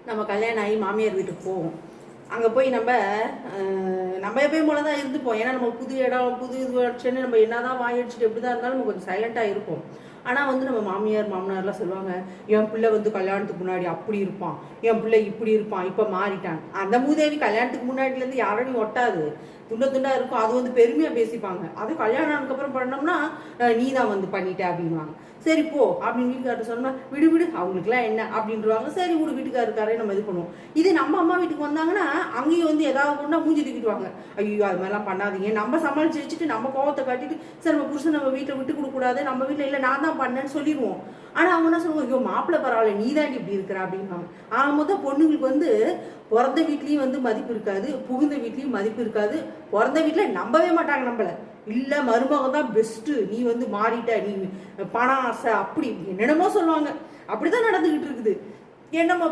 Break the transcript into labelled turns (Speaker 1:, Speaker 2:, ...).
Speaker 1: நம்ம கல்யாணம் ஆகி மாமியார் வீட்டுக்கு போவோம். அங்கே போய் நம்ம எப்பயும் போல தான் இருந்துப்போம். ஏன்னா நம்ம புது இடம் புது இது வச்சுன்னு நம்ம என்ன தான் வாயிடுச்சுட்டு எப்படி தான் இருந்தாலும் நம்ம கொஞ்சம் சைலண்ட்டாக இருப்போம். ஆனால் வந்து நம்ம மாமியார் மாமனார்லாம் சொல்லுவாங்க, என் பிள்ளை வந்து கல்யாணத்துக்கு முன்னாடி அப்படி இருப்பான், என் பிள்ளை இப்படி இருப்பான், இப்போ மாறிட்டான். அந்த மூதேவி கல்யாணத்துக்கு முன்னாடிலேருந்து யாரோடையும் ஒட்டாது, துண்டா இருக்கும். அது வந்து பெருமையாக பேசிப்பாங்க. அது கல்யாணம் ஆனதுக்கப்புறம் பண்ணோம்னா நீ தான் வந்து பண்ணிட்ட அப்படின்வாங்க. சரி போ அப்படின்னு வீட்டுக்காரர் சொன்னா விடு விடு அவங்களுக்குலாம் என்ன அப்படின்றாங்க. சரி விடு வீட்டுக்காரருக்காரே நம்ம இது பண்ணுவோம். இது நம்ம அம்மா வீட்டுக்கு வந்தாங்கன்னா அங்கேயும் வந்து ஏதாவது ஒன்றா மூஞ்சி தூக்கிடுவாங்க. ஐயோ அது மாதிரிலாம் பண்ணாதீங்க, நம்ம சமாளிச்சு வச்சுட்டு நம்ம கோவத்தை காட்டிட்டு சரி நம்ம புருஷன் நம்ம வீட்டில் விட்டு கொடுக்க கூடாது, நம்ம வீட்டில் இல்லை நான் தான் பண்ணேன்னு சொல்லிடுவோம். ஆனால் அவங்க என்ன சொல்லுவாங்க, ஐயோ மாப்பிள்ளை பரவாயில்ல நீ தாண்டி இப்படி இருக்கிற அப்படின்வாங்க. ஆக மொத்தம் பொண்ணுங்களுக்கு வந்து பிறந்த வீட்லேயும் வந்து மதிப்பு இருக்காது, புகுந்த வீட்லேயும் மதிப்பு இருக்காது. பிறந்த வீட்டில் நம்பவே மாட்டாங்க நம்மள. இல்லை மருமகன் தான் பெஸ்ட்டு, நீ வந்து மாறிட்ட, நீ பணம் ஆசை அப்படி என்னென்னமோ சொல்லுவாங்க. அப்படிதான் நடந்துகிட்டு இருக்குது. என்னமோ